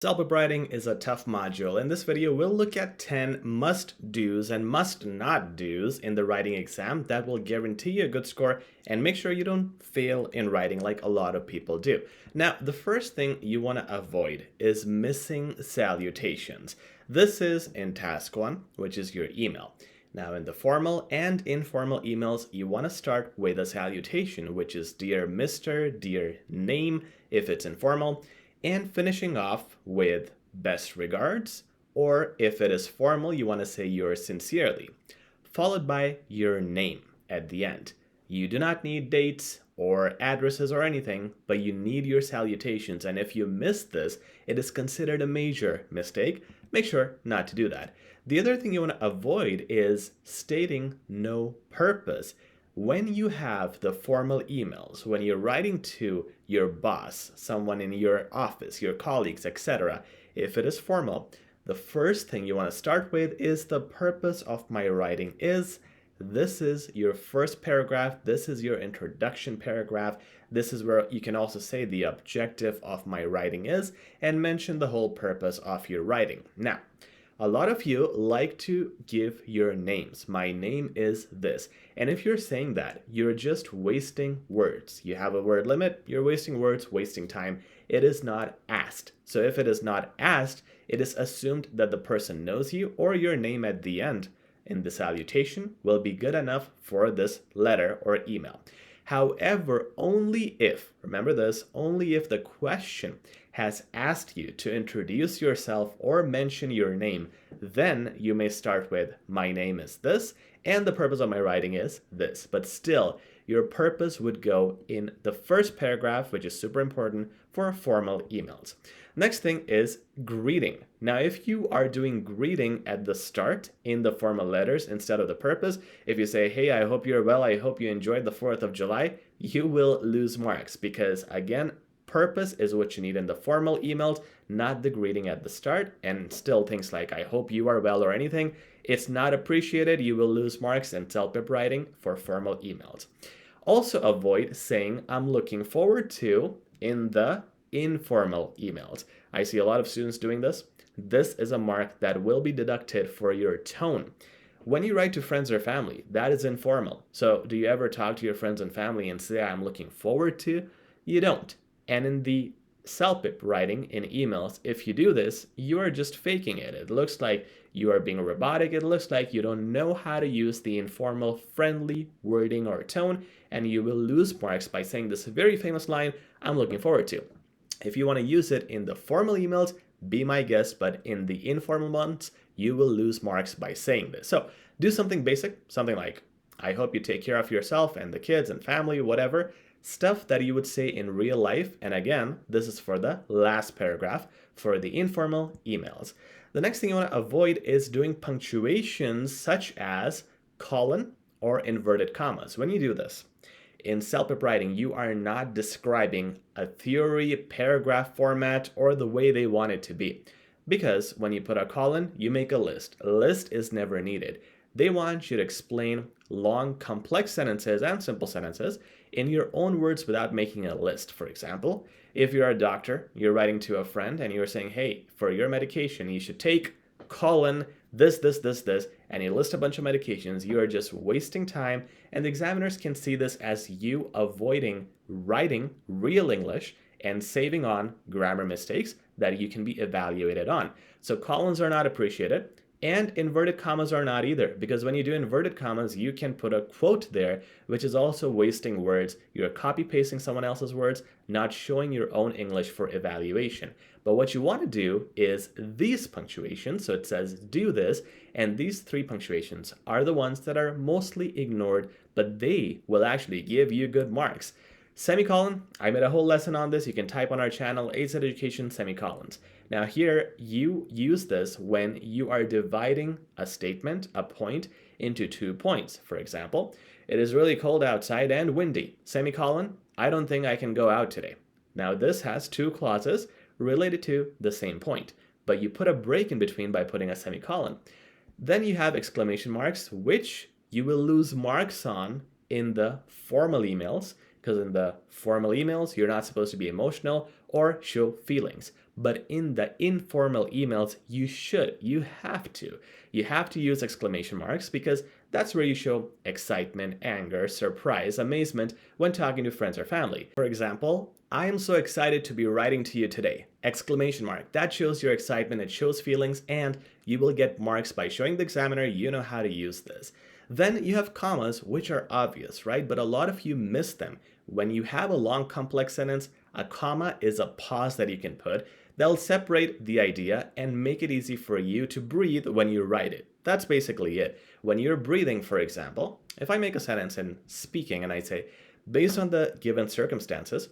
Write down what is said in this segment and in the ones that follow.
CELPIP writing is a tough module. In this video, we'll look at 10 must-dos and must-not-dos in the writing exam that will guarantee you a good score and make sure you don't fail in writing like a lot of people do. Now, the first thing you want to avoid is missing salutations. This is in task 1, which is your email. Now, in the formal and informal emails, you want to start with a salutation, which is dear Mr., dear name, if it's informal, and finishing off with best regards, or if it is formal, you want to say yours sincerely, followed by your name at the end. You do not need dates or addresses or anything, but you need your salutations, and if you miss this, it is considered a major mistake. Make sure not to do that. The other thing you want to avoid is stating no purpose. When you have the formal emails, when you're writing to your boss, someone in your office, your colleagues, etc., if it is formal, the first thing you want to start with is the purpose of my writing is. This is your first paragraph. This is your introduction paragraph. This is where you can also say the objective of my writing is and mention the whole purpose of your writing. Now, a lot of you like to give your names. My name is this. And if you're saying that, you're just wasting words. You have a word limit, you're wasting words, wasting time. It is not asked. So if it is not asked, it is assumed that the person knows you or your name at the end in the salutation will be good enough for this letter or email. However, only if, remember this, only if the question has asked you to introduce yourself or mention your name, then you may start with, my name is this, and the purpose of my writing is this. But still, your purpose would go in the first paragraph, which is super important for formal emails. Next thing is greeting. Now, if you are doing greeting at the start in the formal letters instead of the purpose, if you say, hey, I hope you're well, I hope you enjoyed the 4th of July, you will lose marks because, again, purpose is what you need in the formal emails, not the greeting at the start. And still things like, I hope you are well or anything, it's not appreciated. You will lose marks in CELPIP writing for formal emails. Also avoid saying, I'm looking forward to in the informal emails. I see a lot of students doing this. This is a mark that will be deducted for your tone. When you write to friends or family, that is informal. So do you ever talk to your friends and family and say, I'm looking forward to? You don't. And in the CELPIP writing in emails, if you do this, you are just faking it. It looks like you are being robotic. It looks like you don't know how to use the informal, friendly wording or tone, and you will lose marks by saying this very famous line, I'm looking forward to. If you want to use it in the formal emails, be my guest, but in the informal ones, you will lose marks by saying this. So do something basic, something like, I hope you take care of yourself and the kids and family, whatever. Stuff that you would say in real life. And again, this is for the last paragraph for the informal emails. The next thing you want to avoid is doing punctuations such as colon or inverted commas. When you do this, in CELPIP writing, you are not describing a theory, paragraph format, or the way they want it to be. Because when you put a colon, you make a list. A list is never needed. They want you to explain long, complex sentences and simple sentences in your own words without making a list. For example, if you're a doctor, you're writing to a friend and you're saying, hey, for your medication, you should take colon this, and you list a bunch of medications, you are just wasting time, and the examiners can see this as you avoiding writing real English and saving on grammar mistakes that you can be evaluated on. So colons are not appreciated. And inverted commas are not either, because when you do inverted commas, you can put a quote there, which is also wasting words. You're copy-pasting someone else's words, not showing your own English for evaluation. But what you want to do is these punctuations, so it says do this, and these 3 punctuations are the ones that are mostly ignored, but they will actually give you good marks. Semicolon, I made a whole lesson on this. You can type on our channel, HZad Education, semicolons. Now here, you use this when you are dividing a statement, a point, into 2 points. For example, it is really cold outside and windy. Semicolon, I don't think I can go out today. Now this has 2 clauses related to the same point, but you put a break in between by putting a semicolon. Then you have exclamation marks, which you will lose marks on in the formal emails, because in the formal emails, you're not supposed to be emotional or show feelings. but in the informal emails, you have to use exclamation marks because that's where you show excitement, anger, surprise, amazement when talking to friends or family. For example, I am so excited to be writing to you today. Exclamation mark. That shows your excitement, it shows feelings, and you will get marks by showing the examiner you know how to use this. Then you have commas, which are obvious, right? But a lot of you miss them. When you have a long complex sentence, a comma is a pause that you can put that'll separate the idea and make it easy for you to breathe when you write it. That's basically it. When you're breathing, for example, if I make a sentence in speaking and I say, based on the given circumstances,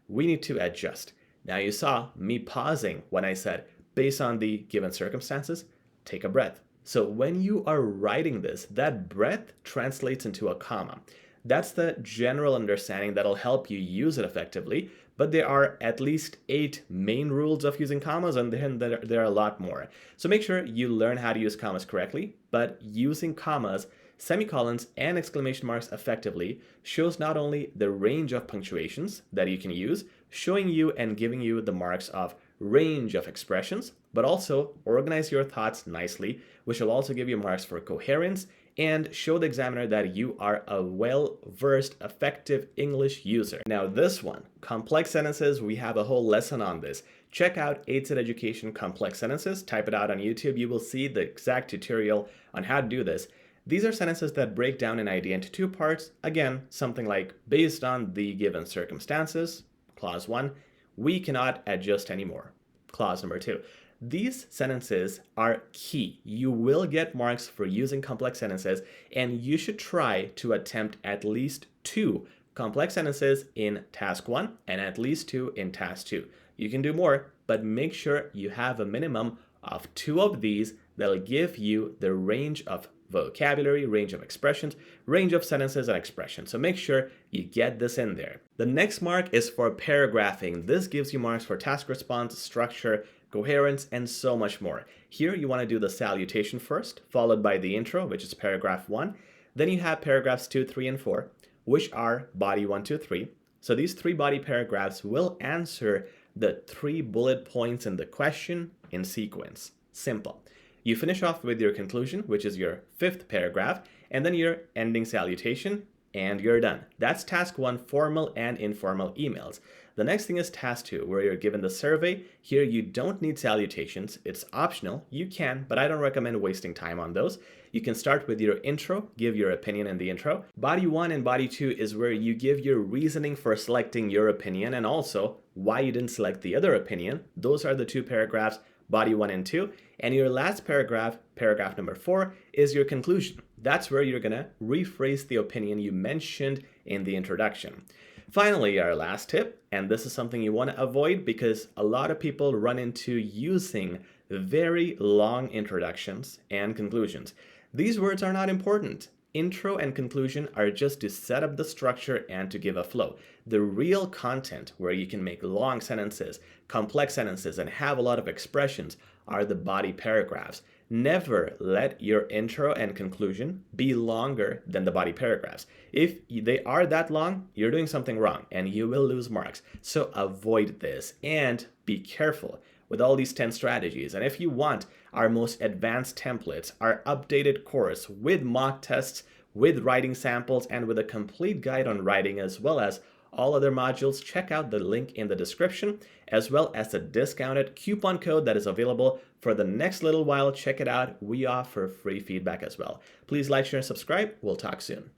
we need to adjust. Now you saw me pausing when I said, based on the given circumstances, take a breath. So when you are writing this, that breath translates into a comma. That's the general understanding that'll help you use it effectively, but there are at least 8 main rules of using commas, and then there are a lot more. So make sure you learn how to use commas correctly, but using commas, semicolons, and exclamation marks effectively shows not only the range of punctuations that you can use, showing you and giving you the marks of range of expressions, but also organize your thoughts nicely, which will also give you marks for coherence and show the examiner that you are a well-versed, effective English user. Now this one, complex sentences, we have a whole lesson on this. Check out HZad Education complex sentences, type it out on YouTube, you will see the exact tutorial on how to do this. These are sentences that break down an idea into 2 parts. Again, something like, based on the given circumstances, clause 1, we cannot adjust anymore, clause number 2. These sentences are key. You will get marks for using complex sentences, and you should try to attempt at least 2 complex sentences in task 1 and at least 2 in task 2. You can do more, but make sure you have a minimum of 2 of these that'll give you the range of vocabulary, range of expressions, range of sentences and expressions. So make sure you get this in there. The next mark is for paragraphing. This gives you marks for task response, structure, coherence, and so much more. Here you want to do the salutation first, followed by the intro, which is paragraph 1. Then you have paragraphs 2, 3, and 4, which are body 1, 2, 3. So these 3 body paragraphs will answer the 3 bullet points in the question in sequence. Simple. You finish off with your conclusion, which is your 5th paragraph, and then your ending salutation, and you're done. That's task 1, formal and informal emails. The next thing is task 2, where you're given the survey. Here you don't need salutations. It's optional. You can, but I don't recommend wasting time on those. You can start with your intro, give your opinion in the intro. Body 1 and body 2 is where you give your reasoning for selecting your opinion and also why you didn't select the other opinion. Those are the 2 paragraphs, body 1 and 2. And your last paragraph, paragraph number 4, is your conclusion. That's where you're gonna rephrase the opinion you mentioned in the introduction. Finally, our last tip, and this is something you want to avoid because a lot of people run into using very long introductions and conclusions. These words are not important. Intro and conclusion are just to set up the structure and to give a flow. The real content where you can make long sentences, complex sentences, and have a lot of expressions are the body paragraphs. Never let your intro and conclusion be longer than the body paragraphs. If they are that long, you're doing something wrong and you will lose marks. So avoid this and be careful with all these 10 strategies. And if you want our most advanced templates, our updated course with mock tests, with writing samples, and with a complete guide on writing as well as all other modules, check out the link in the description, as well as the discounted coupon code that is available for the next little while. Check it out. We offer free feedback as well. Please like, share, and subscribe. We'll talk soon.